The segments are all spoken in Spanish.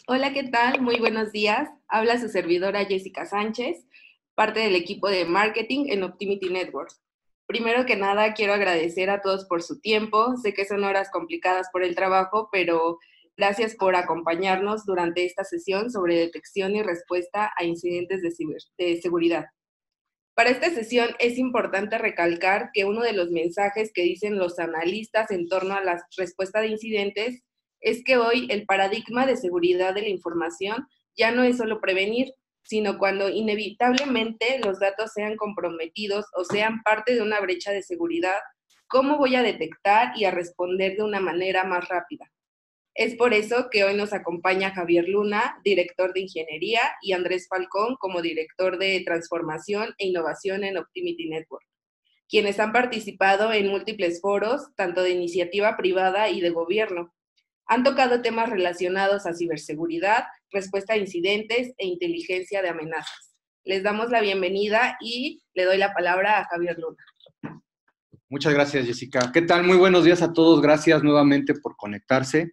Hola, ¿qué tal? Muy buenos días. Habla su servidora Jessica Sánchez, parte del equipo de marketing en Optimity Networks. Primero que nada, quiero agradecer a todos por su tiempo. Sé que son horas complicadas por el trabajo, pero gracias por acompañarnos durante esta sesión sobre detección y respuesta a incidentes de seguridad. Para esta sesión es importante recalcar que uno de los mensajes que dicen los analistas en torno a la respuesta de incidentes es que hoy el paradigma de seguridad de la información ya no es solo prevenir, sino cuando inevitablemente los datos sean comprometidos o sean parte de una brecha de seguridad, ¿cómo voy a detectar y a responder de una manera más rápida? Es por eso que hoy nos acompaña Javier Luna, director de Ingeniería, y Andrés Falcón como director de Transformación e Innovación en Optimity Network, quienes han participado en múltiples foros, tanto de iniciativa privada y de gobierno. Han tocado temas relacionados a ciberseguridad, respuesta a incidentes e inteligencia de amenazas. Les damos la bienvenida y le doy la palabra a Javier Luna. Muchas gracias, Jessica. ¿Qué tal? Muy buenos días a todos. Gracias nuevamente por conectarse.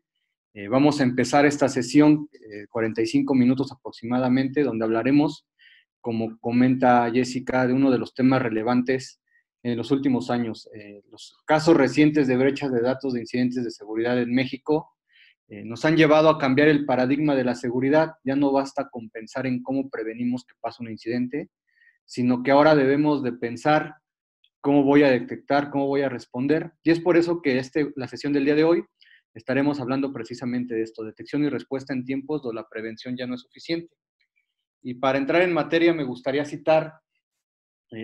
Vamos a empezar esta sesión, 45 minutos aproximadamente, donde hablaremos, como comenta Jessica, de uno de los temas relevantes en los últimos años. Los casos recientes de brechas de datos de incidentes de seguridad en México nos han llevado a cambiar el paradigma de la seguridad. Ya no basta con pensar en cómo prevenimos que pase un incidente, sino que ahora debemos de pensar cómo voy a detectar, cómo voy a responder. Y es por eso que la sesión del día de hoy estaremos hablando precisamente de esto, detección y respuesta en tiempos donde la prevención ya no es suficiente. Y para entrar en materia me gustaría citar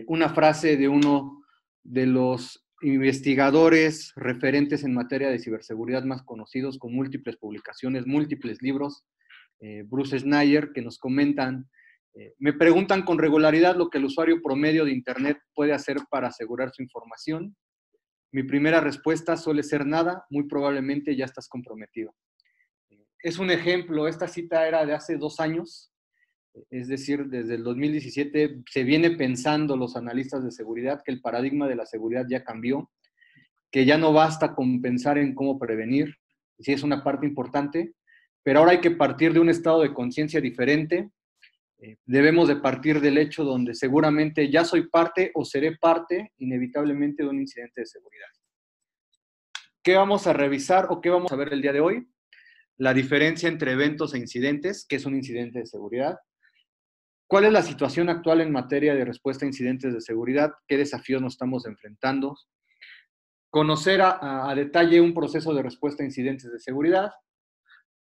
una frase de uno de los investigadores referentes en materia de ciberseguridad más conocidos, con múltiples publicaciones, múltiples libros, Bruce Schneier, que nos comentan: me preguntan con regularidad lo que el usuario promedio de Internet puede hacer para asegurar su información. Mi primera respuesta suele ser nada, muy probablemente ya estás comprometido. Es un ejemplo, esta cita era de hace 2 años, es decir, desde el 2017 se viene pensando los analistas de seguridad que el paradigma de la seguridad ya cambió, que ya no basta con pensar en cómo prevenir, sí es una parte importante, pero ahora hay que partir de un estado de conciencia diferente. Debemos de partir del hecho donde seguramente ya soy parte o seré parte inevitablemente de un incidente de seguridad. ¿Qué vamos a revisar o qué vamos a ver el día de hoy? La diferencia entre eventos e incidentes. ¿Qué es un incidente de seguridad? ¿Cuál es la situación actual en materia de respuesta a incidentes de seguridad? ¿Qué desafíos nos estamos enfrentando? Conocer a detalle un proceso de respuesta a incidentes de seguridad.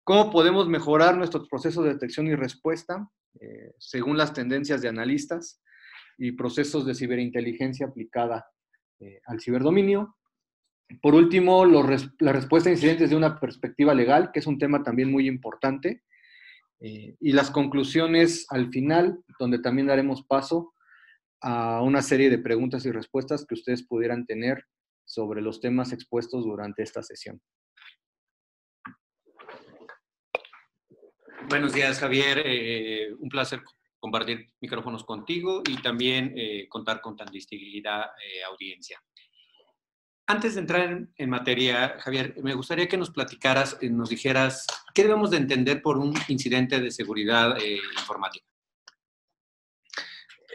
¿Cómo podemos mejorar nuestros procesos de detección y respuesta según las tendencias de analistas y procesos de ciberinteligencia aplicada al ciberdominio? Por último, la respuesta a incidentes de una perspectiva legal, que es un tema también muy importante. Y las conclusiones al final, donde también daremos paso a una serie de preguntas y respuestas que ustedes pudieran tener sobre los temas expuestos durante esta sesión. Buenos días, Javier. Un placer compartir micrófonos contigo y también contar con tan distinguida audiencia. Antes de entrar en materia, Javier, me gustaría que nos platicaras, nos dijeras, ¿qué debemos de entender por un incidente de seguridad informática?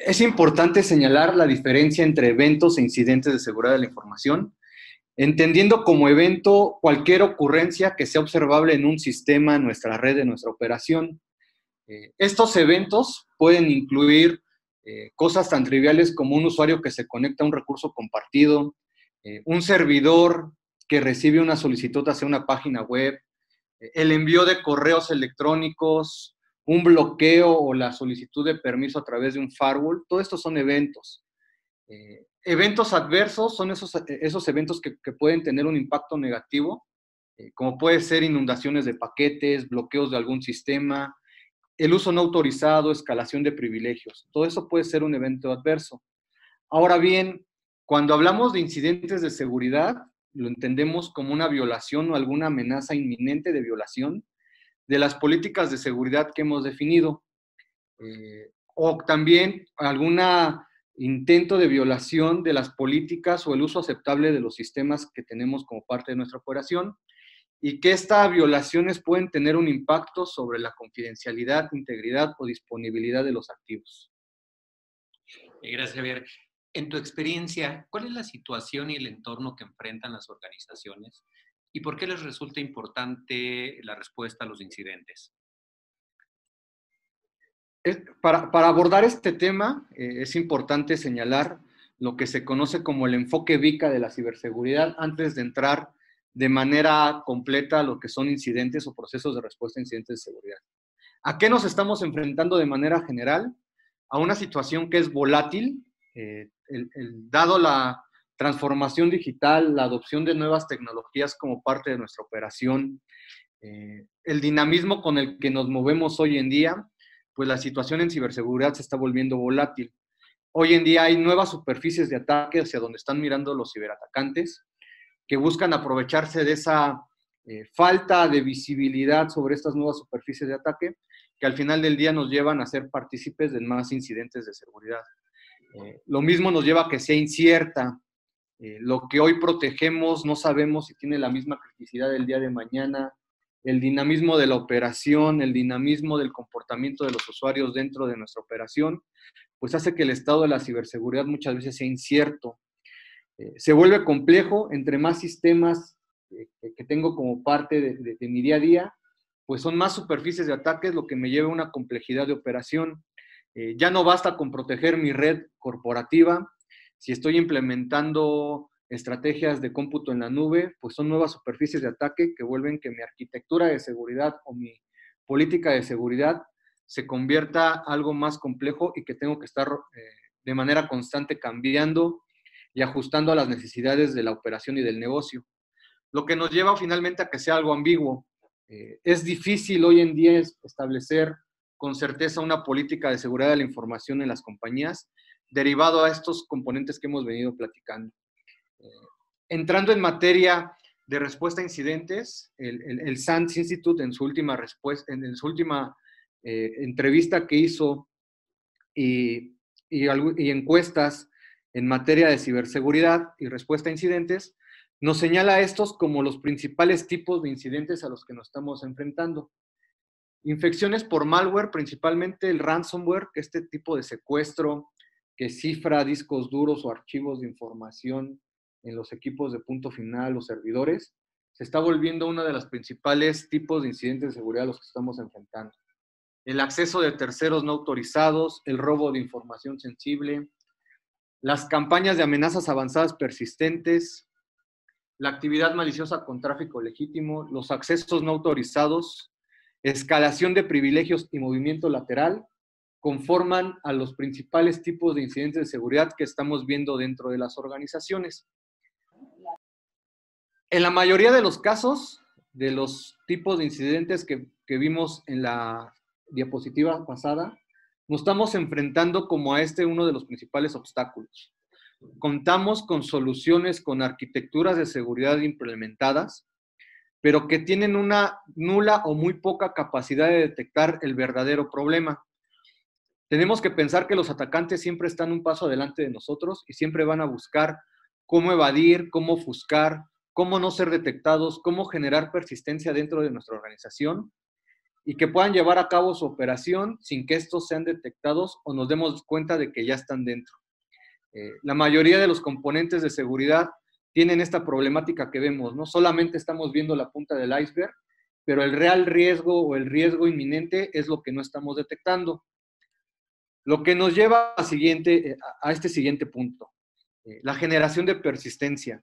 Es importante señalar la diferencia entre eventos e incidentes de seguridad de la información, entendiendo como evento cualquier ocurrencia que sea observable en un sistema, en nuestra red, en nuestra operación. Estos eventos pueden incluir cosas tan triviales como un usuario que se conecta a un recurso compartido, un servidor que recibe una solicitud hacia una página web, el envío de correos electrónicos, un bloqueo o la solicitud de permiso a través de un firewall. Todo esto son eventos. Eventos adversos son esos eventos que pueden tener un impacto negativo, como puede ser inundaciones de paquetes, bloqueos de algún sistema, el uso no autorizado, escalación de privilegios. Todo eso puede ser un evento adverso. Ahora bien, cuando hablamos de incidentes de seguridad, lo entendemos como una violación o alguna amenaza inminente de violación de las políticas de seguridad que hemos definido, o también algún intento de violación de las políticas o el uso aceptable de los sistemas que tenemos como parte de nuestra operación. y que estas violaciones pueden tener un impacto sobre la confidencialidad, integridad o disponibilidad de los activos. Gracias, Javier. En tu experiencia, ¿cuál es la situación y el entorno que enfrentan las organizaciones y por qué les resulta importante la respuesta a los incidentes? Para abordar este tema, es importante señalar lo que se conoce como el enfoque VICA de la ciberseguridad antes de entrar de manera completa a lo que son incidentes o procesos de respuesta a incidentes de seguridad. ¿A qué nos estamos enfrentando de manera general? A una situación que es volátil, dado la transformación digital, la adopción de nuevas tecnologías como parte de nuestra operación, el dinamismo con el que nos movemos hoy en día, pues la situación en ciberseguridad se está volviendo volátil. Hoy en día hay nuevas superficies de ataque hacia donde están mirando los ciberatacantes, que buscan aprovecharse de esa falta de visibilidad sobre estas nuevas superficies de ataque, que al final del día nos llevan a ser partícipes de más incidentes de seguridad. Lo mismo nos lleva a que sea incierta. Lo que hoy protegemos no sabemos si tiene la misma criticidad el día de mañana. El dinamismo de la operación, el dinamismo del comportamiento de los usuarios dentro de nuestra operación, pues hace que el estado de la ciberseguridad muchas veces sea incierto. Se vuelve complejo entre más sistemas que tengo como parte de mi día a día, pues son más superficies de ataques, lo que me lleva a una complejidad de operación. Ya no basta con proteger mi red corporativa. Si estoy implementando estrategias de cómputo en la nube, pues son nuevas superficies de ataque que vuelven que mi arquitectura de seguridad o mi política de seguridad se convierta algo más complejo y que tengo que estar de manera constante cambiando y ajustando a las necesidades de la operación y del negocio. Lo que nos lleva finalmente a que sea algo ambiguo. Es difícil hoy en día establecer con certeza una política de seguridad de la información en las compañías, derivado a estos componentes que hemos venido platicando. Entrando en materia de respuesta a incidentes, el SANS Institute en su última, entrevista que hizo y encuestas en materia de ciberseguridad y respuesta a incidentes, nos señala estos como los principales tipos de incidentes a los que nos estamos enfrentando. Infecciones por malware, principalmente el ransomware, que es este tipo de secuestro que cifra discos duros o archivos de información en los equipos de punto final o servidores, se está volviendo uno de los principales tipos de incidentes de seguridad a los que estamos enfrentando. El acceso de terceros no autorizados, el robo de información sensible, las campañas de amenazas avanzadas persistentes, la actividad maliciosa con tráfico legítimo, los accesos no autorizados, escalación de privilegios y movimiento lateral, conforman a los principales tipos de incidentes de seguridad que estamos viendo dentro de las organizaciones. En la mayoría de los casos, de los tipos de incidentes que vimos en la diapositiva pasada, nos estamos enfrentando como a uno de los principales obstáculos. Contamos con soluciones, con arquitecturas de seguridad implementadas, pero que tienen una nula o muy poca capacidad de detectar el verdadero problema. Tenemos que pensar que los atacantes siempre están un paso adelante de nosotros y siempre van a buscar cómo evadir, cómo ofuscar, cómo no ser detectados, cómo generar persistencia dentro de nuestra organización y que puedan llevar a cabo su operación sin que estos sean detectados o nos demos cuenta de que ya están dentro. La mayoría de los componentes de seguridad tienen esta problemática que vemos, ¿no? Solamente estamos viendo la punta del iceberg, pero el real riesgo o el riesgo inminente es lo que no estamos detectando. Lo que nos lleva a este siguiente punto, la generación de persistencia.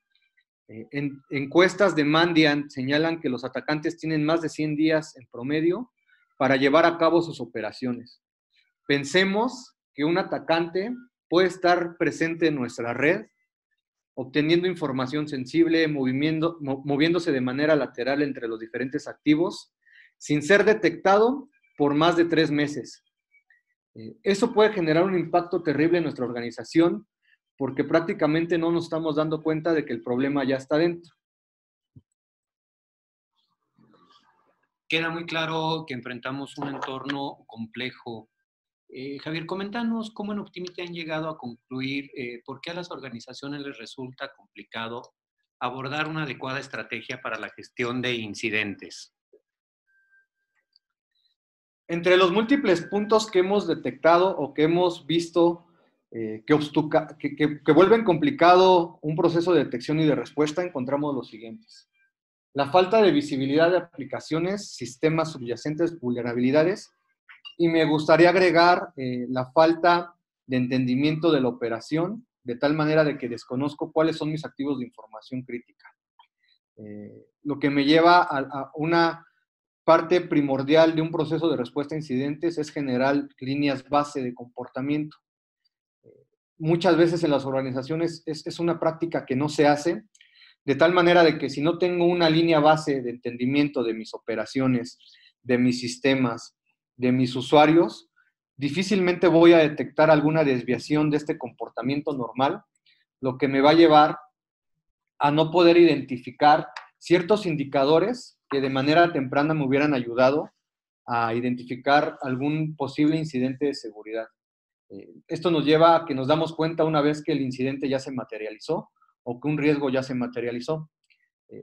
Encuestas de Mandiant señalan que los atacantes tienen más de 100 días en promedio para llevar a cabo sus operaciones. Pensemos que un atacante puede estar presente en nuestra red, obteniendo información sensible, moviéndose de manera lateral entre los diferentes activos, sin ser detectado por más de 3 meses. Eso puede generar un impacto terrible en nuestra organización, porque prácticamente no nos estamos dando cuenta de que el problema ya está dentro. Queda muy claro que enfrentamos un entorno complejo. Javier, coméntanos cómo en Optimity han llegado a concluir por qué a las organizaciones les resulta complicado abordar una adecuada estrategia para la gestión de incidentes? Entre los múltiples puntos que hemos detectado o que hemos visto que vuelven complicado un proceso de detección y de respuesta, encontramos los siguientes. La falta de visibilidad de aplicaciones, sistemas subyacentes, vulnerabilidades, y me gustaría agregar la falta de entendimiento de la operación, de tal manera de que desconozco cuáles son mis activos de información crítica. Lo que me lleva a una parte primordial de un proceso de respuesta a incidentes es generar líneas base de comportamiento. Muchas veces en las organizaciones es una práctica que no se hace, de tal manera de que si no tengo una línea base de entendimiento de mis operaciones, de mis sistemas, de mis usuarios, difícilmente voy a detectar alguna desviación de este comportamiento normal, lo que me va a llevar a no poder identificar ciertos indicadores que de manera temprana me hubieran ayudado a identificar algún posible incidente de seguridad. Esto nos lleva a que nos damos cuenta una vez que el incidente ya se materializó o que un riesgo ya se materializó.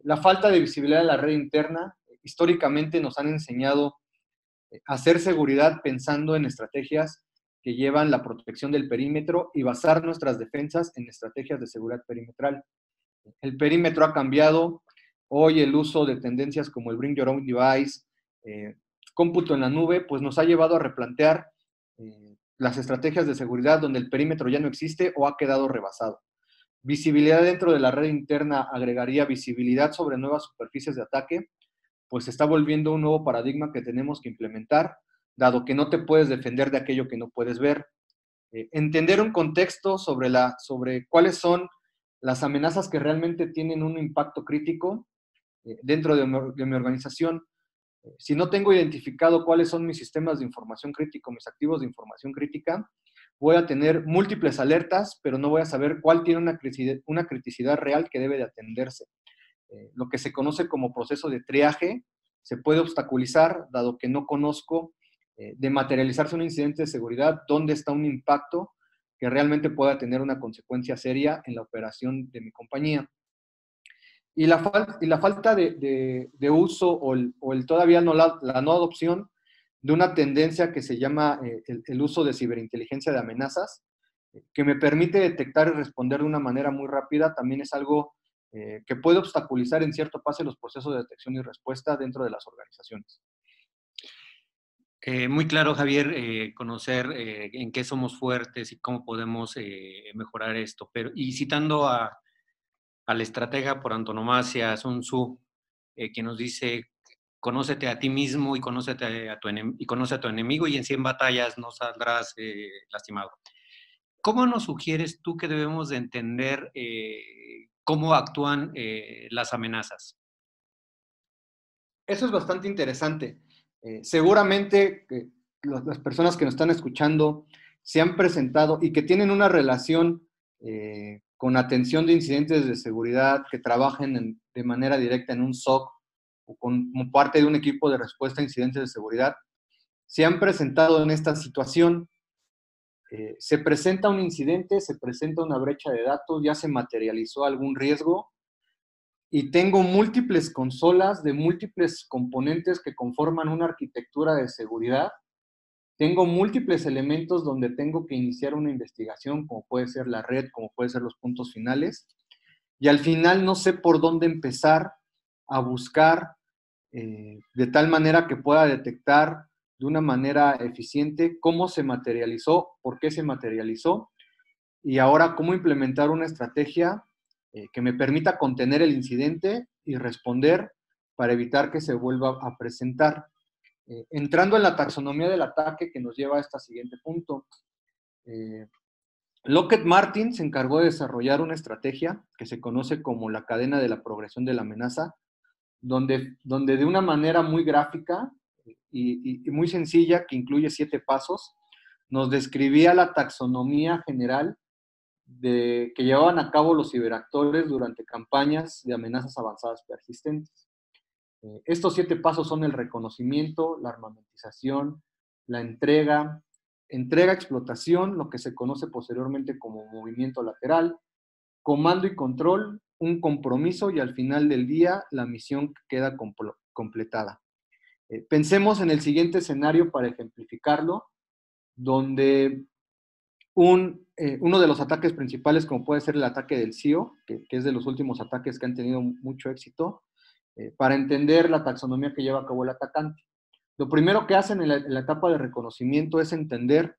La falta de visibilidad de la red interna, históricamente nos han enseñado a hacer seguridad pensando en estrategias que llevan la protección del perímetro y basar nuestras defensas en estrategias de seguridad perimetral. El perímetro ha cambiado. Hoy el uso de tendencias como el Bring Your Own Device, cómputo en la nube, pues nos ha llevado a replantear las estrategias de seguridad donde el perímetro ya no existe o ha quedado rebasado. Visibilidad dentro de la red interna agregaría visibilidad sobre nuevas superficies de ataque, pues se está volviendo un nuevo paradigma que tenemos que implementar, dado que no te puedes defender de aquello que no puedes ver. Entender un contexto sobre cuáles son las amenazas que realmente tienen un impacto crítico dentro de mi organización. Si no tengo identificado cuáles son mis sistemas de información crítica, mis activos de información crítica, voy a tener múltiples alertas, pero no voy a saber cuál tiene una criticidad real que debe de atenderse. Lo que se conoce como proceso de triaje se puede obstaculizar, dado que no conozco de materializarse un incidente de seguridad, dónde está un impacto que realmente pueda tener una consecuencia seria en la operación de mi compañía. Y la falta de uso o todavía la no adopción de una tendencia que se llama el uso de ciberinteligencia de amenazas, que me permite detectar y responder de una manera muy rápida, también es algo que puede obstaculizar en cierto paso los procesos de detección y respuesta dentro de las organizaciones. Muy claro, Javier, conocer en qué somos fuertes y cómo podemos mejorar esto. Y citando al estratega por antonomasia, Sun Tzu, que nos dice: conócete a ti mismo y conoce a tu enemigo, y en 100 batallas no saldrás lastimado. ¿Cómo nos sugieres tú que debemos de entender cómo actúan las amenazas? Eso es bastante interesante. Seguramente las personas que nos están escuchando se han presentado y que tienen una relación con atención de incidentes de seguridad, que trabajen de manera directa en un SOC o como parte de un equipo de respuesta a incidentes de seguridad, se han presentado en esta situación. Se presenta un incidente, se presenta una brecha de datos, ya se materializó algún riesgo y tengo múltiples consolas de múltiples componentes que conforman una arquitectura de seguridad. Tengo múltiples elementos donde tengo que iniciar una investigación, como puede ser la red, como puede ser los puntos finales, y al final no sé por dónde empezar a buscar de tal manera que pueda detectar de una manera eficiente cómo se materializó, por qué se materializó, y ahora cómo implementar una estrategia que me permita contener el incidente y responder para evitar que se vuelva a presentar. Entrando en la taxonomía del ataque, que nos lleva a este siguiente punto. Lockheed Martin se encargó de desarrollar una estrategia que se conoce como la cadena de la progresión de la amenaza, donde de una manera muy gráfica y muy sencilla, que incluye 7 pasos, nos describía la taxonomía general que llevaban a cabo los ciberactores durante campañas de amenazas avanzadas persistentes. Estos 7 pasos son el reconocimiento, la armamentización, la entrega, explotación, lo que se conoce posteriormente como movimiento lateral, comando y control, un compromiso y al final del día la misión queda completada. Pensemos en el siguiente escenario para ejemplificarlo, donde uno de los ataques principales, como puede ser el ataque del CIO, que es de los últimos ataques que han tenido mucho éxito, para entender la taxonomía que lleva a cabo el atacante. Lo primero que hacen en la etapa de reconocimiento es entender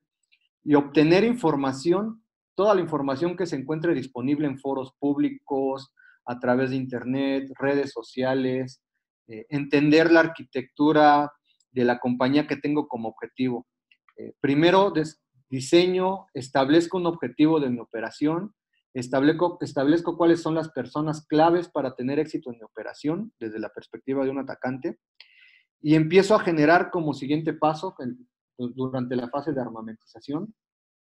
y obtener información, toda la información que se encuentre disponible en foros públicos, a través de internet, redes sociales, entender la arquitectura de la compañía que tengo como objetivo. Primero diseño, establezco un objetivo de mi operación, establezco cuáles son las personas claves para tener éxito en mi operación desde la perspectiva de un atacante y empiezo a generar como siguiente paso durante la fase de armamentización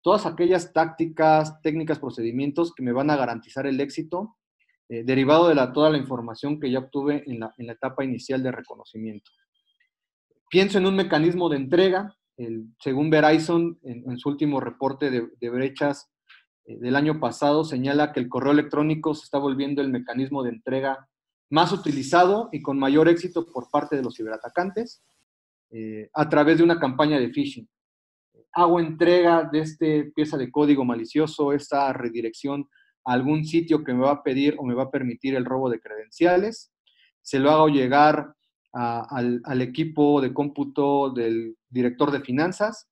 todas aquellas tácticas, técnicas, procedimientos que me van a garantizar el éxito derivado de toda la información que ya obtuve en la etapa inicial de reconocimiento. Pienso en un mecanismo de entrega. Según Verizon, en su último reporte de brechas del año pasado, señala que el correo electrónico se está volviendo el mecanismo de entrega más utilizado y con mayor éxito por parte de los ciberatacantes a través de una campaña de phishing. Hago entrega de esta pieza de código malicioso, esta redirección a algún sitio que me va a pedir o me va a permitir el robo de credenciales. Se lo hago llegar al equipo de cómputo del director de finanzas.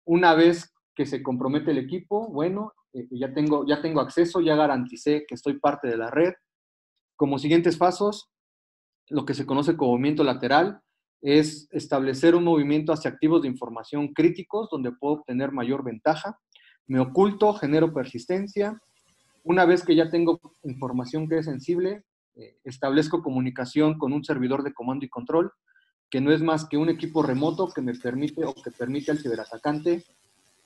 Una vez que se compromete el equipo, bueno, ya tengo acceso, ya garanticé que estoy parte de la red. Como siguientes pasos, lo que se conoce como movimiento lateral es establecer un movimiento hacia activos de información críticos donde puedo obtener mayor ventaja. Me oculto, genero persistencia. Una vez que ya tengo información que es sensible, establezco comunicación con un servidor de comando y control, que no es más que un equipo remoto que me permite o que permite al ciberatacante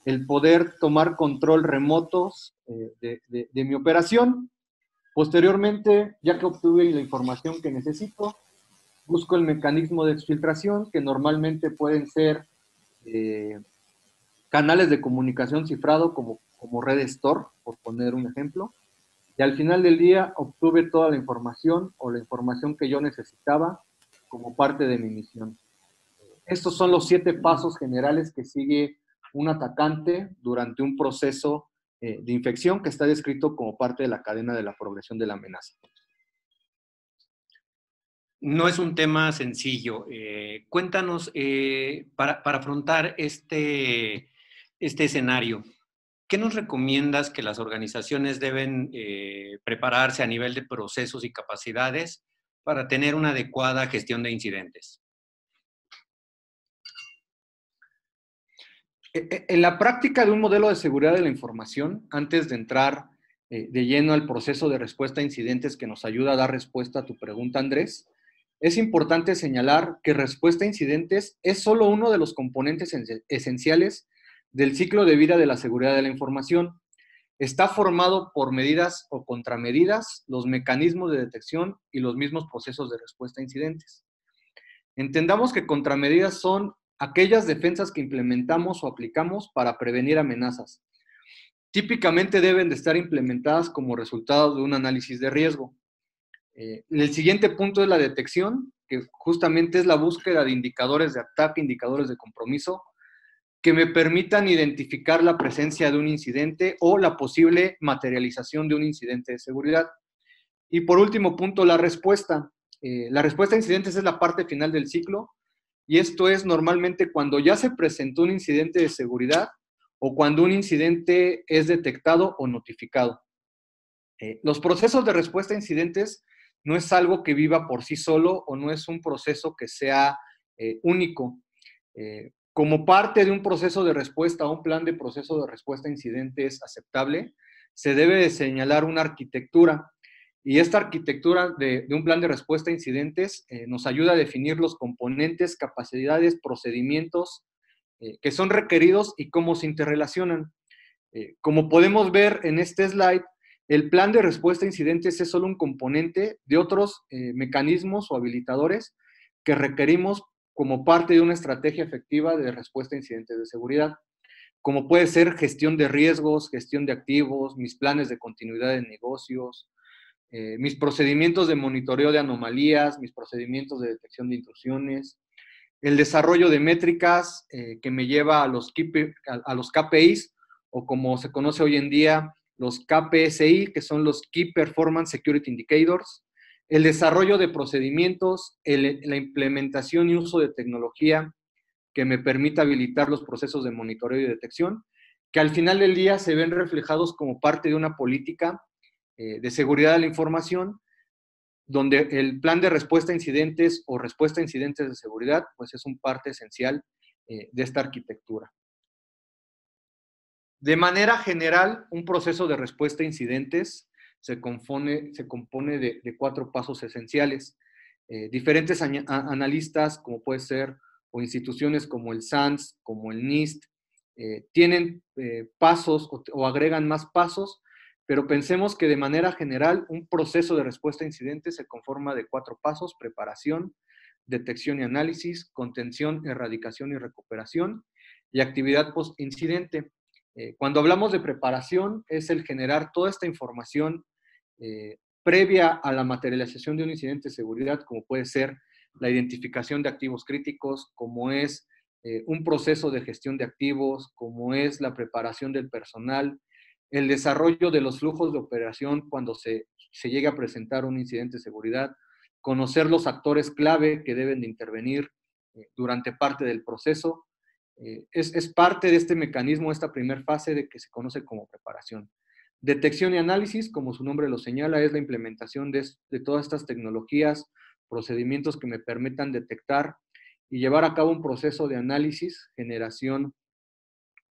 el poder tomar control remotos de mi operación. Posteriormente, ya que obtuve la información que necesito, busco el mecanismo de exfiltración, que normalmente pueden ser canales de comunicación cifrado como redes Tor, por poner un ejemplo. Y al final del día obtuve toda la información o la información que yo necesitaba como parte de mi misión. Estos son los 7 pasos generales que sigue un atacante durante un proceso de infección que está descrito como parte de la cadena de la progresión de la amenaza. No es un tema sencillo. Cuéntanos, para afrontar este escenario, ¿qué nos recomiendas que las organizaciones deben prepararse a nivel de procesos y capacidades para tener una adecuada gestión de incidentes? En la práctica de un modelo de seguridad de la información, antes de entrar de lleno al proceso de respuesta a incidentes que nos ayuda a dar respuesta a tu pregunta, Andrés, es importante señalar que respuesta a incidentes es solo uno de los componentes esenciales del ciclo de vida de la seguridad de la información. Está formado por medidas o contramedidas, los mecanismos de detección y los mismos procesos de respuesta a incidentes. Entendamos que contramedidas son aquellas defensas que implementamos o aplicamos para prevenir amenazas. Típicamente deben de estar implementadas como resultado de un análisis de riesgo. El siguiente punto es la detección, que justamente es la búsqueda de indicadores de ataque, indicadores de compromiso, que me permitan identificar la presencia de un incidente o la posible materialización de un incidente de seguridad. Y por último punto, la respuesta. La respuesta a incidentes es la parte final del ciclo, y esto es normalmente cuando ya se presentó un incidente de seguridad o cuando un incidente es detectado o notificado. Los procesos de respuesta a incidentes no es algo que viva por sí solo o no es un proceso que sea único. Como parte de un proceso de respuesta o un plan de proceso de respuesta a incidentes aceptable, se debe de señalar una arquitectura. Y esta arquitectura de un plan de respuesta a incidentes nos ayuda a definir los componentes, capacidades, procedimientos que son requeridos y cómo se interrelacionan. Como podemos ver en este slide, el plan de respuesta a incidentes es solo un componente de otros mecanismos o habilitadores que requerimos como parte de una estrategia efectiva de respuesta a incidentes de seguridad, como puede ser gestión de riesgos, gestión de activos, mis planes de continuidad de negocios, mis procedimientos de monitoreo de anomalías, mis procedimientos de detección de intrusiones, el desarrollo de métricas que me lleva a los KPIs, o como se conoce hoy en día, los KPSI, que son los Key Performance Security Indicators, el desarrollo de procedimientos, la implementación y uso de tecnología que me permita habilitar los procesos de monitoreo y detección, que al final del día se ven reflejados como parte de una política de seguridad de la información, donde el plan de respuesta a incidentes o respuesta a incidentes de seguridad, pues es un parte esencial de esta arquitectura. De manera general, un proceso de respuesta a incidentes se compone de 4 pasos esenciales. Diferentes analistas, como puede ser, o instituciones como el SANS, como el NIST, tienen pasos o agregan más pasos, pero pensemos que de manera general un proceso de respuesta a incidentes se conforma de 4 pasos: preparación, detección y análisis, contención, erradicación y recuperación, y actividad post-incidente. Cuando hablamos de preparación, es el generar toda esta información previa a la materialización de un incidente de seguridad, como puede ser la identificación de activos críticos, como es un proceso de gestión de activos, como es la preparación del personal, el desarrollo de los flujos de operación cuando se llegue a presentar un incidente de seguridad, conocer los actores clave que deben de intervenir durante parte del proceso. Es parte de este mecanismo, esta primera fase de que se conoce como preparación. Detección y análisis, como su nombre lo señala, es la implementación de todas estas tecnologías, procedimientos que me permitan detectar y llevar a cabo un proceso de análisis, generación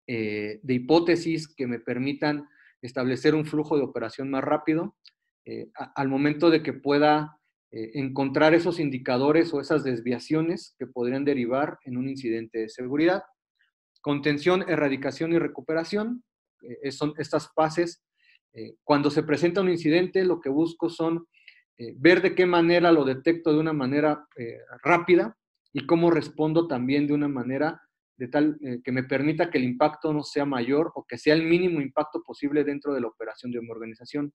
de hipótesis que me permitan establecer un flujo de operación más rápido, al momento de que pueda encontrar esos indicadores o esas desviaciones que podrían derivar en un incidente de seguridad. Contención, erradicación y recuperación, son estas fases. Cuando se presenta un incidente, lo que busco son ver de qué manera lo detecto de una manera rápida y cómo respondo también de una manera de tal que me permita que el impacto no sea mayor o que sea el mínimo impacto posible dentro de la operación de una organización.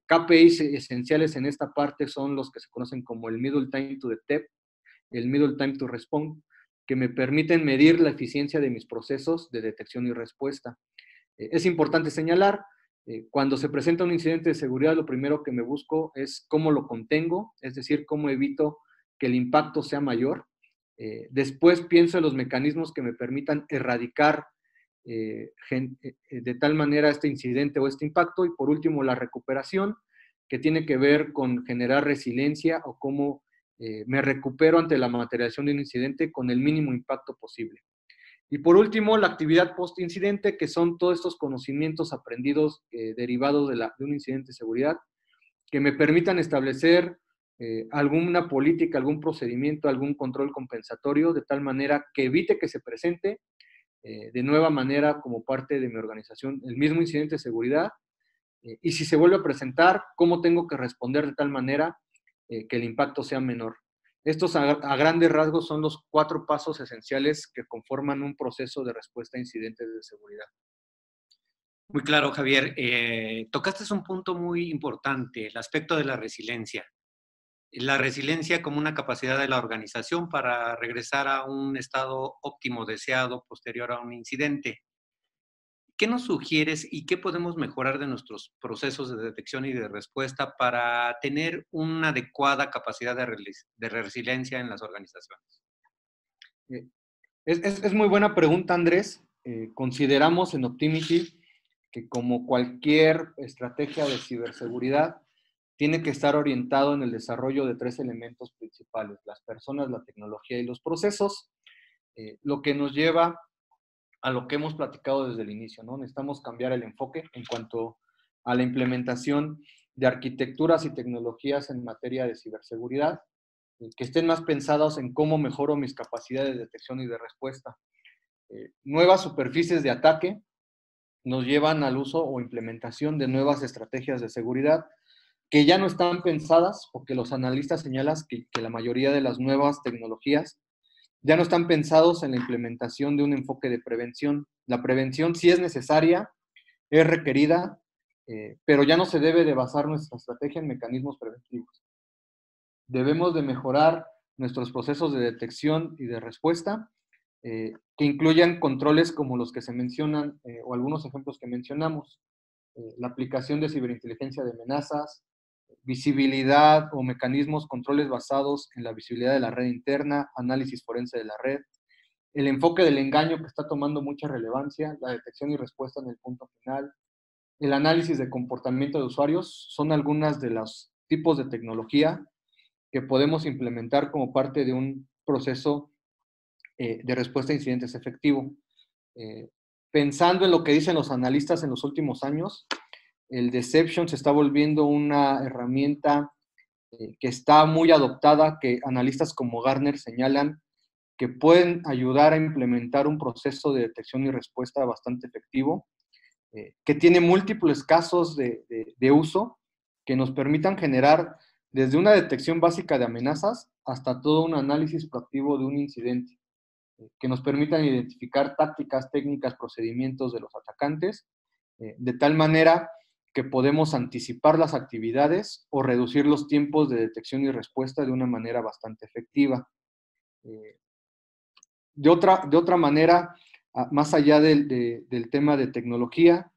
KPIs esenciales en esta parte son los que se conocen como el Middle Time to Detect, el Middle Time to Respond, que me permiten medir la eficiencia de mis procesos de detección y respuesta. Es importante señalar, cuando se presenta un incidente de seguridad, lo primero que me busco es cómo lo contengo, es decir, cómo evito que el impacto sea mayor. Después pienso en los mecanismos que me permitan erradicar de tal manera este incidente o este impacto. Y por último, la recuperación, que tiene que ver con generar resiliencia o cómo me recupero ante la materialización de un incidente con el mínimo impacto posible. Y por último, la actividad post-incidente, que son todos estos conocimientos aprendidos derivados de un incidente de seguridad, que me permitan establecer alguna política, algún procedimiento, algún control compensatorio, de tal manera que evite que se presente de nueva manera como parte de mi organización el mismo incidente de seguridad, y si se vuelve a presentar, cómo tengo que responder de tal manera que el impacto sea menor. Estos a grandes rasgos son los 4 pasos esenciales que conforman un proceso de respuesta a incidentes de seguridad. Muy claro, Javier. Tocaste un punto muy importante, el aspecto de la resiliencia. La resiliencia como una capacidad de la organización para regresar a un estado óptimo deseado posterior a un incidente. ¿Qué nos sugieres y qué podemos mejorar de nuestros procesos de detección y de respuesta para tener una adecuada capacidad de resiliencia en las organizaciones? Es muy buena pregunta, Andrés. Consideramos en Optimity que, como cualquier estrategia de ciberseguridad, tiene que estar orientado en el desarrollo de 3 elementos principales: las personas, la tecnología y los procesos, lo que nos lleva a lo que hemos platicado desde el inicio, ¿no? Necesitamos cambiar el enfoque en cuanto a la implementación de arquitecturas y tecnologías en materia de ciberseguridad, que estén más pensados en cómo mejoro mis capacidades de detección y de respuesta. Nuevas superficies de ataque nos llevan al uso o implementación de nuevas estrategias de seguridad que ya no están pensadas, porque los analistas señalan que la mayoría de las nuevas tecnologías ya no están pensados en la implementación de un enfoque de prevención. La prevención sí es necesaria, es requerida, pero ya no se debe de basar nuestra estrategia en mecanismos preventivos. Debemos de mejorar nuestros procesos de detección y de respuesta, que incluyan controles como los que se mencionan, o algunos ejemplos que mencionamos, la aplicación de ciberinteligencia de amenazas, visibilidad o mecanismos, controles basados en la visibilidad de la red interna, análisis forense de la red, el enfoque del engaño que está tomando mucha relevancia, la detección y respuesta en el punto final, el análisis de comportamiento de usuarios, son algunas de los tipos de tecnología que podemos implementar como parte de un proceso de respuesta a incidentes efectivo. Pensando en lo que dicen los analistas en los últimos años, el Deception se está volviendo una herramienta que está muy adoptada, que analistas como Gartner señalan que pueden ayudar a implementar un proceso de detección y respuesta bastante efectivo, que tiene múltiples casos de uso que nos permitan generar desde una detección básica de amenazas hasta todo un análisis proactivo de un incidente, que nos permitan identificar tácticas, técnicas, procedimientos de los atacantes, de tal manera que podemos anticipar las actividades o reducir los tiempos de detección y respuesta de una manera bastante efectiva. De otra manera, más allá del tema de tecnología,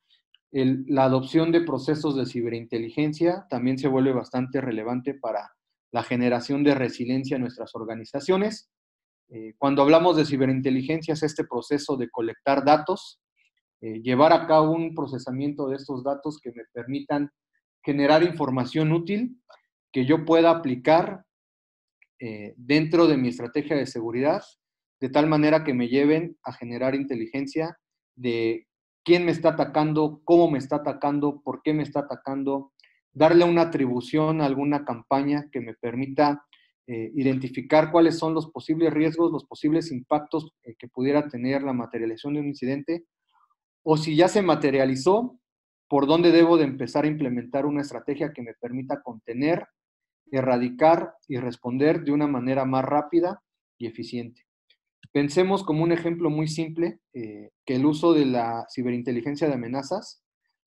la adopción de procesos de ciberinteligencia también se vuelve bastante relevante para la generación de resiliencia en nuestras organizaciones. Cuando hablamos de ciberinteligencia es este proceso de colectar datos, llevar a cabo un procesamiento de estos datos que me permitan generar información útil que yo pueda aplicar dentro de mi estrategia de seguridad, de tal manera que me lleven a generar inteligencia de quién me está atacando, cómo me está atacando, por qué me está atacando, darle una atribución a alguna campaña que me permita identificar cuáles son los posibles riesgos, los posibles impactos que pudiera tener la materialización de un incidente, o si ya se materializó, por dónde debo de empezar a implementar una estrategia que me permita contener, erradicar y responder de una manera más rápida y eficiente. Pensemos como un ejemplo muy simple que el uso de la ciberinteligencia de amenazas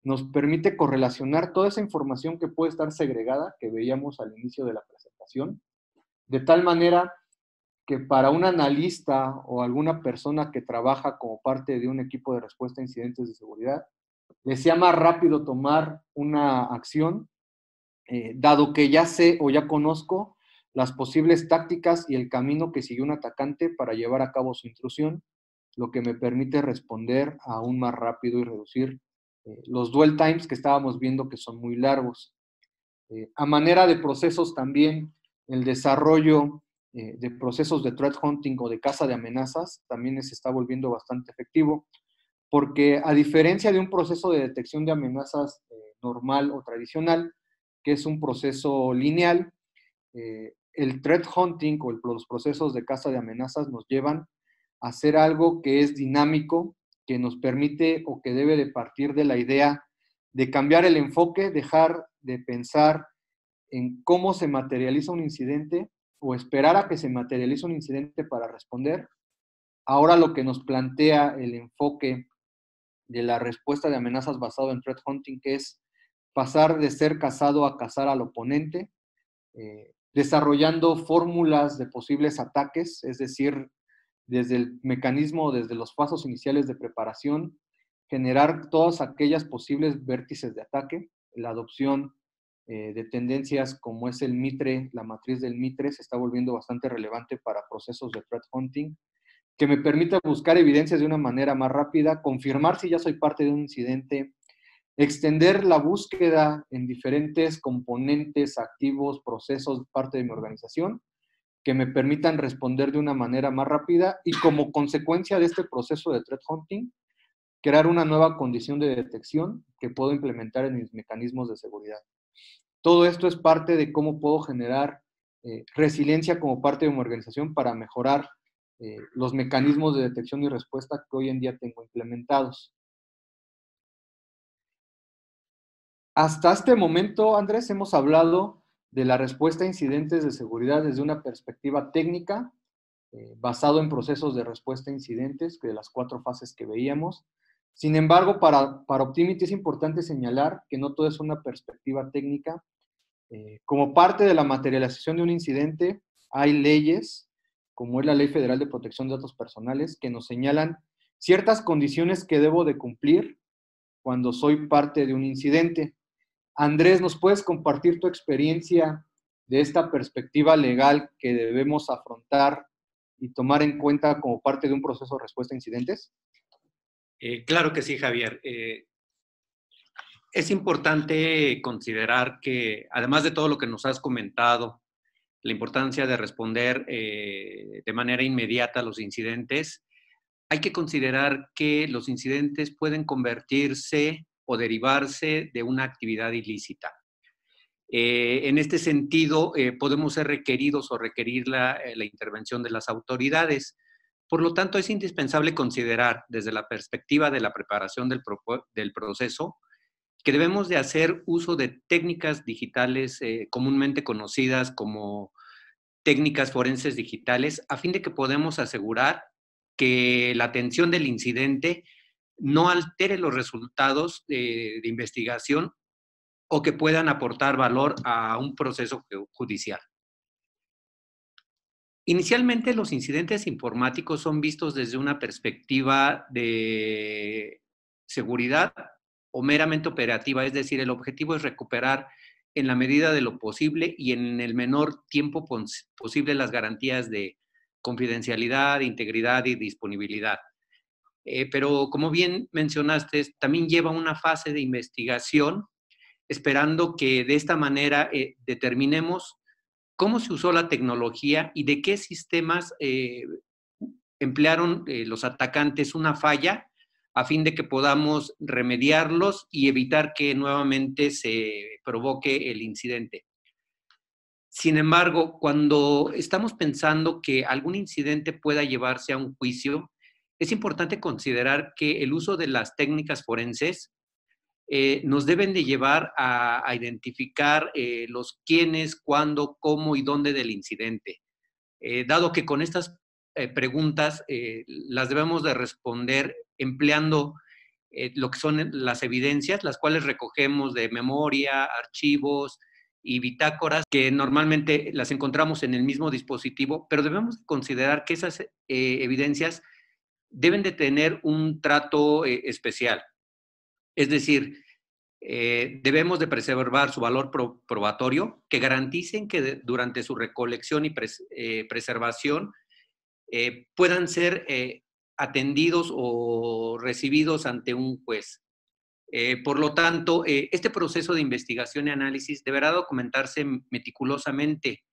nos permite correlacionar toda esa información que puede estar segregada, que veíamos al inicio de la presentación, de tal manera que para un analista o alguna persona que trabaja como parte de un equipo de respuesta a incidentes de seguridad, les sea más rápido tomar una acción, dado que ya sé o ya conozco las posibles tácticas y el camino que siguió un atacante para llevar a cabo su intrusión, lo que me permite responder aún más rápido y reducir los dwell times que estábamos viendo que son muy largos. A manera de procesos también, el desarrollo de procesos de threat hunting o de caza de amenazas también se está volviendo bastante efectivo, porque a diferencia de un proceso de detección de amenazas normal o tradicional, que es un proceso lineal, el threat hunting o los procesos de caza de amenazas nos llevan a hacer algo que es dinámico, que nos permite o que debe de partir de la idea de cambiar el enfoque, dejar de pensar en cómo se materializa un incidente o esperar a que se materialice un incidente para responder. Ahora lo que nos plantea el enfoque de la respuesta de amenazas basado en threat hunting, que es pasar de ser cazado a cazar al oponente, desarrollando fórmulas de posibles ataques, es decir, desde el mecanismo, desde los pasos iniciales de preparación, generar todas aquellas posibles vértices de ataque, la adopción de tendencias como es el MITRE, la matriz del MITRE se está volviendo bastante relevante para procesos de threat hunting, que me permita buscar evidencias de una manera más rápida, confirmar si ya soy parte de un incidente, extender la búsqueda en diferentes componentes, activos, procesos, parte de mi organización, que me permitan responder de una manera más rápida y como consecuencia de este proceso de threat hunting, crear una nueva condición de detección que puedo implementar en mis mecanismos de seguridad. Todo esto es parte de cómo puedo generar resiliencia como parte de mi organización para mejorar los mecanismos de detección y respuesta que hoy en día tengo implementados. Hasta este momento, Andrés, hemos hablado de la respuesta a incidentes de seguridad desde una perspectiva técnica, basado en procesos de respuesta a incidentes, de las 4 fases que veíamos, Sin embargo, para Optimity es importante señalar que no todo es una perspectiva técnica. Como parte de la materialización de un incidente, hay leyes, como es la Ley Federal de Protección de Datos Personales, que nos señalan ciertas condiciones que debo de cumplir cuando soy parte de un incidente. Andrés, ¿nos puedes compartir tu experiencia de esta perspectiva legal que debemos afrontar y tomar en cuenta como parte de un proceso de respuesta a incidentes? Claro que sí, Javier. Es importante considerar que, además de todo lo que nos has comentado, la importancia de responder de manera inmediata a los incidentes, hay que considerar que los incidentes pueden convertirse o derivarse de una actividad ilícita. En este sentido, podemos ser requeridos o requerir la intervención de las autoridades. Por lo tanto, es indispensable considerar desde la perspectiva de la preparación del proceso que debemos de hacer uso de técnicas digitales comúnmente conocidas como técnicas forenses digitales a fin de que podamos asegurar que la atención del incidente no altere los resultados de investigación o que puedan aportar valor a un proceso judicial. Inicialmente, los incidentes informáticos son vistos desde una perspectiva de seguridad o meramente operativa, es decir, el objetivo es recuperar en la medida de lo posible y en el menor tiempo posible las garantías de confidencialidad, integridad y disponibilidad. Pero como bien mencionaste, también lleva una fase de investigación, esperando que de esta manera determinemos cómo se usó la tecnología y de qué sistemas emplearon los atacantes una falla a fin de que podamos remediarlos y evitar que nuevamente se provoque el incidente. Sin embargo, cuando estamos pensando que algún incidente pueda llevarse a un juicio, es importante considerar que el uso de las técnicas forenses nos deben de llevar a identificar los quiénes, cuándo, cómo y dónde del incidente. Dado que con estas preguntas las debemos de responder empleando lo que son las evidencias, las cuales recogemos de memoria, archivos y bitácoras, que normalmente las encontramos en el mismo dispositivo, pero debemos considerar que esas evidencias deben de tener un trato especial. Es decir, debemos de preservar su valor probatorio, que garanticen que durante su recolección y preservación puedan ser atendidos o recibidos ante un juez. Por lo tanto, este proceso de investigación y análisis deberá documentarse meticulosamente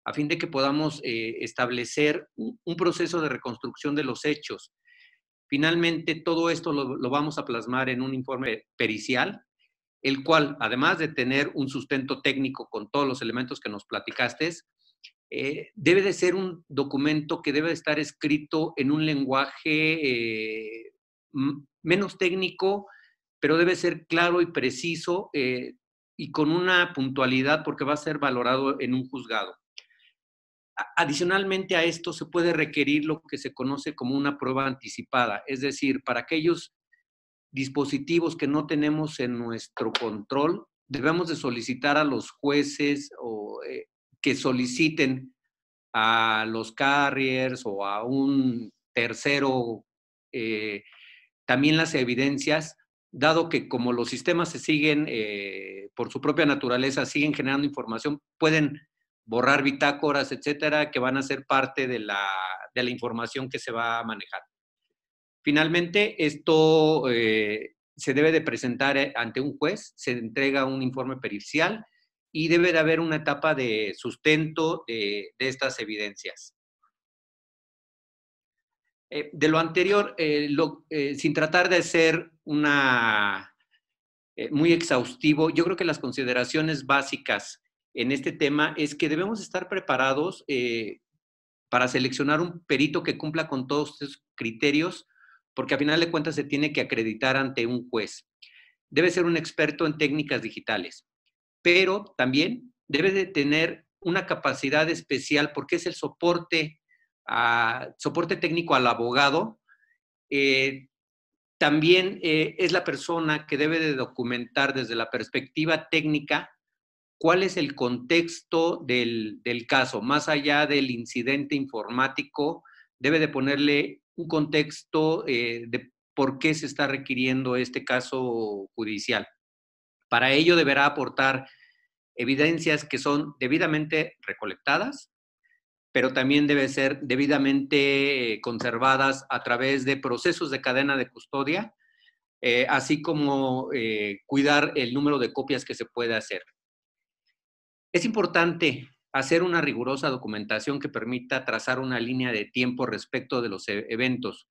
a fin de que podamos establecer un proceso de reconstrucción de los hechos. Finalmente, todo esto lo vamos a plasmar en un informe pericial, el cual, además de tener un sustento técnico con todos los elementos que nos platicaste, debe de ser un documento que debe estar escrito en un lenguaje menos técnico, pero debe ser claro y preciso y con una puntualidad porque va a ser valorado en un juzgado. Adicionalmente a esto se puede requerir lo que se conoce como una prueba anticipada, es decir, para aquellos dispositivos que no tenemos en nuestro control, debemos de solicitar a los jueces que soliciten a los carriers o a un tercero también las evidencias, dado que como los sistemas se siguen, por su propia naturaleza, siguen generando información, pueden borrar bitácoras, etcétera, que van a ser parte de la información que se va a manejar. Finalmente, esto se debe de presentar ante un juez, se entrega un informe pericial y debe de haber una etapa de sustento de estas evidencias. De lo anterior, sin tratar de ser muy exhaustivo, yo creo que las consideraciones básicas en este tema es que debemos estar preparados para seleccionar un perito que cumpla con todos estos criterios, porque a final de cuentas se tiene que acreditar ante un juez. Debe ser un experto en técnicas digitales, pero también debe de tener una capacidad especial porque es el soporte técnico al abogado También es la persona que debe de documentar desde la perspectiva técnica cuál es el contexto del caso, más allá del incidente informático, debe de ponerle un contexto de por qué se está requiriendo este caso judicial. Para ello deberá aportar evidencias que son debidamente recolectadas, pero también deben ser debidamente conservadas a través de procesos de cadena de custodia, así como cuidar el número de copias que se puede hacer. Es importante hacer una rigurosa documentación que permita trazar una línea de tiempo respecto de los eventos.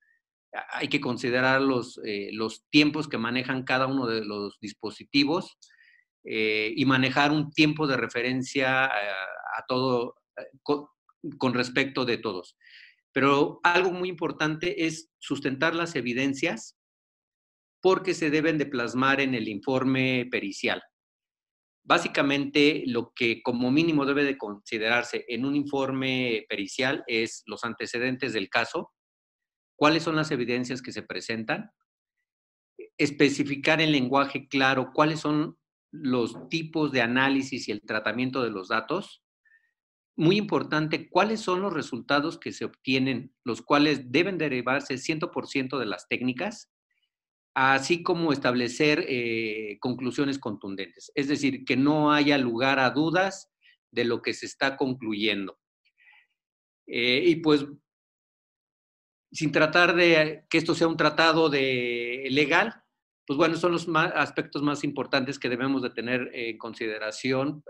Hay que considerar los tiempos que manejan cada uno de los dispositivos y manejar un tiempo de referencia a todo, con respecto de todos. Pero algo muy importante es sustentar las evidencias porque se deben de plasmar en el informe pericial. Básicamente, lo que como mínimo debe de considerarse en un informe pericial es los antecedentes del caso, cuáles son las evidencias que se presentan, especificar en lenguaje claro cuáles son los tipos de análisis y el tratamiento de los datos. Muy importante, cuáles son los resultados que se obtienen, los cuales deben derivarse 100% de las técnicas, así como establecer conclusiones contundentes. Es decir, que no haya lugar a dudas de lo que se está concluyendo. Y pues, sin tratar de que esto sea un tratado legal, pues bueno, son los aspectos más importantes que debemos de tener en consideración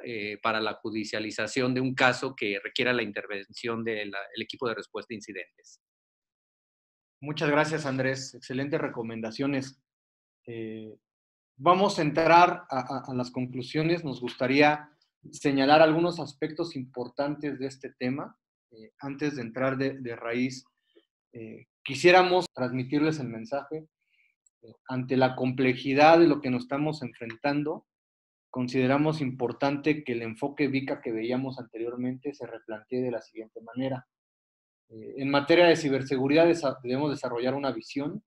para la judicialización de un caso que requiera la intervención del equipo de respuesta a incidentes. Muchas gracias, Andrés. Excelentes recomendaciones. Vamos a entrar a las conclusiones. Nos gustaría señalar algunos aspectos importantes de este tema. Antes de entrar de raíz, quisiéramos transmitirles el mensaje. Ante la complejidad de lo que nos estamos enfrentando, consideramos importante que el enfoque VICA que veíamos anteriormente se replantee de la siguiente manera. En materia de ciberseguridad debemos desarrollar una visión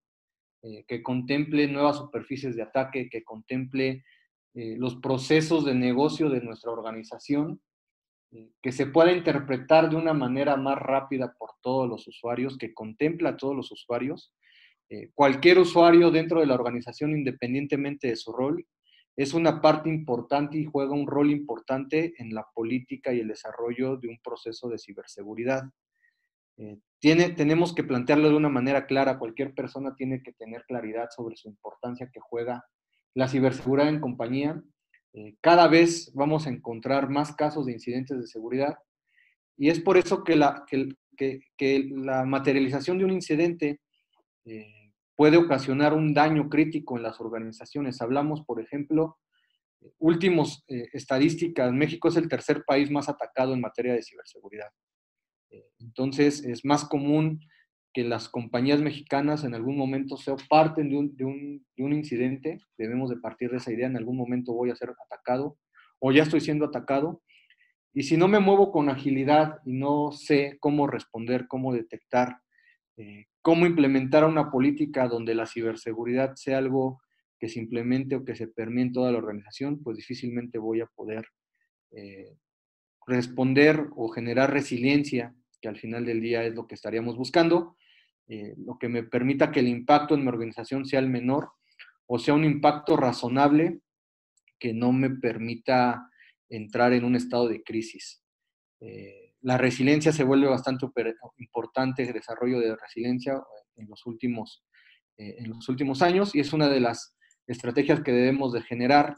que contemple nuevas superficies de ataque, que contemple los procesos de negocio de nuestra organización, que se pueda interpretar de una manera más rápida por todos los usuarios, que contempla a todos los usuarios. Cualquier usuario dentro de la organización, independientemente de su rol, es una parte importante y juega un rol importante en la política y el desarrollo de un proceso de ciberseguridad. Tenemos que plantearlo de una manera clara. Cualquier persona tiene que tener claridad sobre su importancia que juega la ciberseguridad en compañía. Cada vez vamos a encontrar más casos de incidentes de seguridad y es por eso que la materialización de un incidente puede ocasionar un daño crítico en las organizaciones. Hablamos, por ejemplo, últimos estadísticas, México es el tercer país más atacado en materia de ciberseguridad. Entonces, es más común que las compañías mexicanas en algún momento se parten de un incidente. Debemos de partir de esa idea. En algún momento voy a ser atacado o ya estoy siendo atacado. Y si no me muevo con agilidad y no sé cómo responder, cómo detectar, cómo implementar una política donde la ciberseguridad sea algo que se implemente o que se permee en toda la organización, pues difícilmente voy a poder responder o generar resiliencia, que al final del día es lo que estaríamos buscando, lo que me permita que el impacto en mi organización sea el menor o sea un impacto razonable que no me permita entrar en un estado de crisis. La resiliencia se vuelve bastante importante, el desarrollo de resiliencia en los últimos años, y es una de las estrategias que debemos de generar.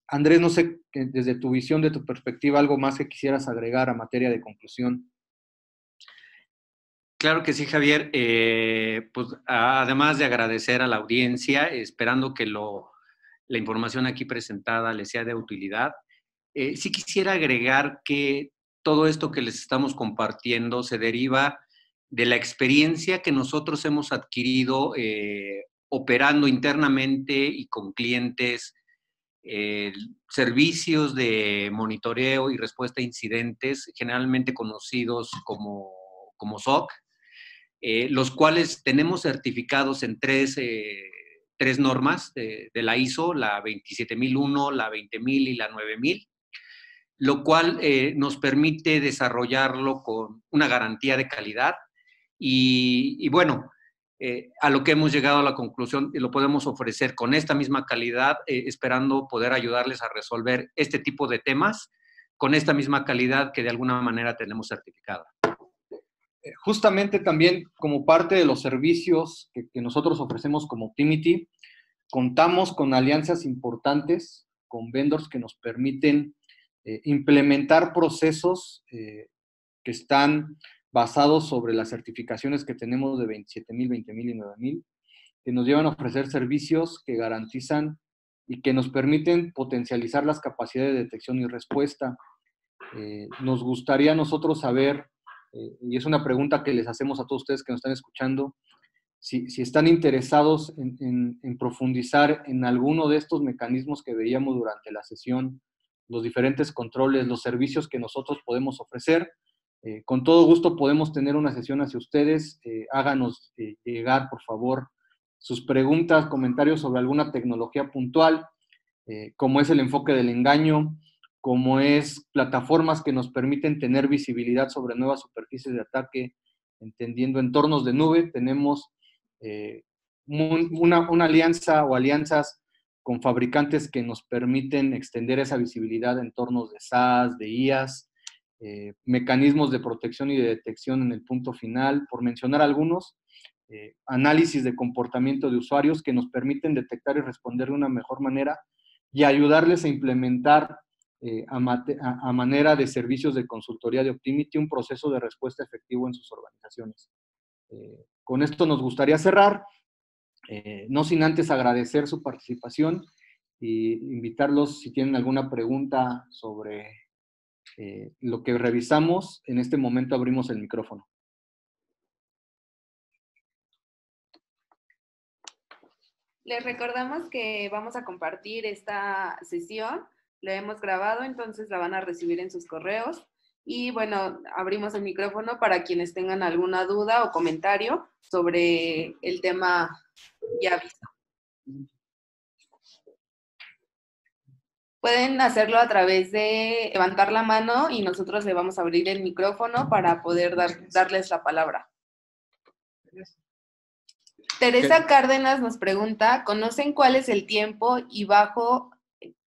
Andrés, no sé, desde tu visión, de tu perspectiva, algo más que quisieras agregar a materia de conclusión. Claro que sí, Javier. Pues además de agradecer a la audiencia, esperando que la información aquí presentada les sea de utilidad, sí quisiera agregar que todo esto que les estamos compartiendo se deriva de la experiencia que nosotros hemos adquirido operando internamente y con clientes, servicios de monitoreo y respuesta a incidentes, generalmente conocidos como SOC. los cuales tenemos certificados en tres normas de la ISO, la 27001, la 20000 y la 9000, lo cual nos permite desarrollarlo con una garantía de calidad y bueno, a lo que hemos llegado a la conclusión, lo podemos ofrecer con esta misma calidad, esperando poder ayudarles a resolver este tipo de temas con esta misma calidad que de alguna manera tenemos certificada. Justamente también como parte de los servicios que nosotros ofrecemos como Optimity, contamos con alianzas importantes, con vendors que nos permiten implementar procesos que están basados sobre las certificaciones que tenemos de 27000, 20000 y 9000, que nos llevan a ofrecer servicios que garantizan y que nos permiten potencializar las capacidades de detección y respuesta. Nos gustaría a nosotros saber, y es una pregunta que les hacemos a todos ustedes que nos están escuchando, si están interesados en profundizar en alguno de estos mecanismos que veíamos durante la sesión, los diferentes controles, los servicios que nosotros podemos ofrecer. Con todo gusto podemos tener una sesión hacia ustedes. Háganos llegar, por favor, sus preguntas, comentarios sobre alguna tecnología puntual, como es el enfoque del engaño, como es plataformas que nos permiten tener visibilidad sobre nuevas superficies de ataque, entendiendo entornos de nube. Tenemos una alianza o alianzas con fabricantes que nos permiten extender esa visibilidad en entornos de SaaS, de IaaS, mecanismos de protección y de detección en el punto final, por mencionar algunos, análisis de comportamiento de usuarios que nos permiten detectar y responder de una mejor manera y ayudarles a implementar a manera de servicios de consultoría de Optimity un proceso de respuesta efectivo en sus organizaciones. Con esto nos gustaría cerrar, no sin antes agradecer su participación e invitarlos si tienen alguna pregunta sobre lo que revisamos. En este momento abrimos el micrófono. Les recordamos que vamos a compartir esta sesión, la hemos grabado, entonces la van a recibir en sus correos. Y bueno, abrimos el micrófono para quienes tengan alguna duda o comentario sobre el tema ya visto. Pueden hacerlo a través de levantar la mano y nosotros le vamos a abrir el micrófono para poder darles la palabra. Teresa Cárdenas nos pregunta, ¿conocen cuál es el tiempo y bajo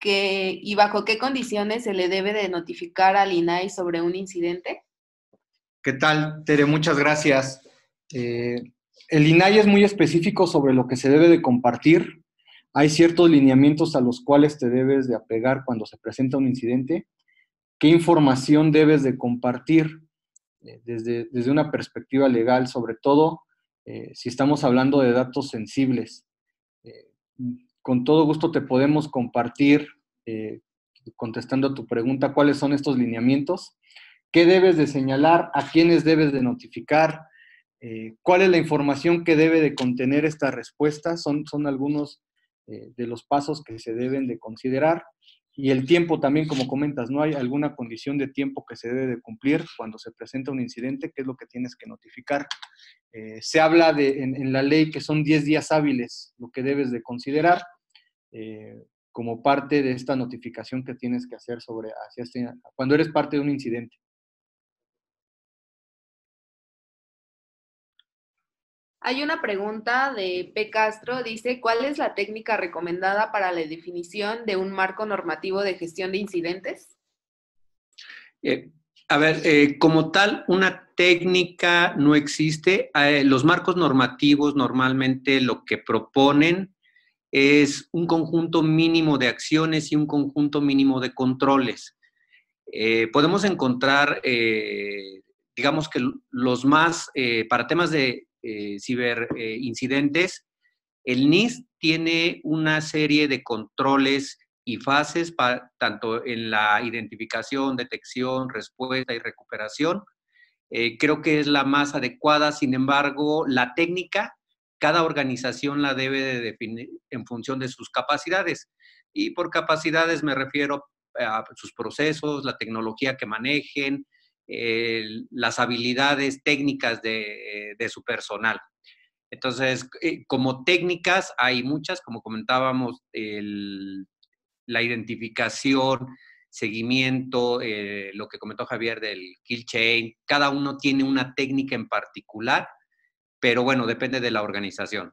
qué condiciones se le debe de notificar al INAI sobre un incidente? ¿Qué tal, Tere? Muchas gracias. El INAI es muy específico sobre lo que se debe de compartir. Hay ciertos lineamientos a los cuales te debes de apegar cuando se presenta un incidente. ¿Qué información debes de compartir desde una perspectiva legal? Sobre todo, si estamos hablando de datos sensibles. Con todo gusto te podemos compartir, contestando a tu pregunta, cuáles son estos lineamientos, qué debes de señalar, a quiénes debes de notificar, cuál es la información que debe de contener esta respuesta. Son algunos de los pasos que se deben de considerar. Y el tiempo también, como comentas, ¿no hay alguna condición de tiempo que se debe de cumplir cuando se presenta un incidente? ¿Qué es lo que tienes que notificar? Se habla en la ley que son 10 días hábiles lo que debes de considerar como parte de esta notificación que tienes que hacer cuando eres parte de un incidente. Hay una pregunta de P. Castro, dice, ¿cuál es la técnica recomendada para la definición de un marco normativo de gestión de incidentes? Como tal, una técnica no existe. Los marcos normativos normalmente lo que proponen es un conjunto mínimo de acciones y un conjunto mínimo de controles. Podemos encontrar, digamos que los más, para temas de ciberincidentes, el NIST tiene una serie de controles y fases tanto en la identificación, detección, respuesta y recuperación. Creo que es la más adecuada. Sin embargo, la técnica, cada organización la debe de definir en función de sus capacidades. Y por capacidades me refiero a sus procesos, la tecnología que manejen, las habilidades técnicas de su personal. Entonces, como técnicas hay muchas, como comentábamos, la identificación, seguimiento, lo que comentó Javier del kill chain, cada uno tiene una técnica en particular, pero bueno, depende de la organización.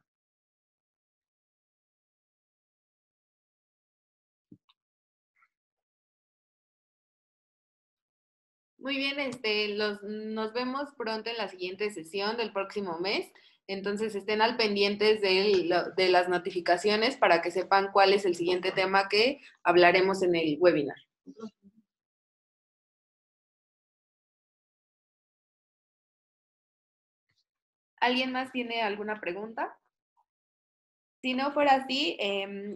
Muy bien, nos vemos pronto en la siguiente sesión del próximo mes. Entonces estén al pendientes de las notificaciones para que sepan cuál es el siguiente tema que hablaremos en el webinar. ¿Alguien más tiene alguna pregunta? Si no fuera así,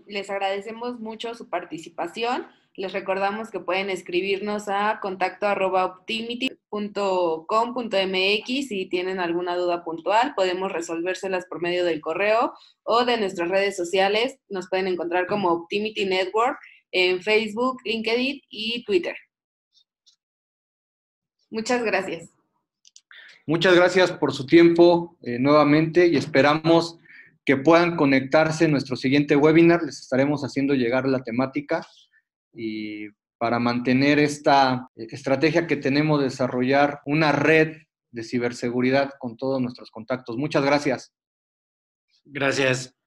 les agradecemos mucho su participación. Les recordamos que pueden escribirnos a contacto@optimity.com.mx si tienen alguna duda puntual. Podemos resolvérselas por medio del correo o de nuestras redes sociales. Nos pueden encontrar como Optimity Network en Facebook, LinkedIn y Twitter. Muchas gracias. Muchas gracias por su tiempo nuevamente y esperamos que puedan conectarse en nuestro siguiente webinar. Les estaremos haciendo llegar la temática y para mantener esta estrategia que tenemos de desarrollar una red de ciberseguridad con todos nuestros contactos. Muchas gracias. Gracias.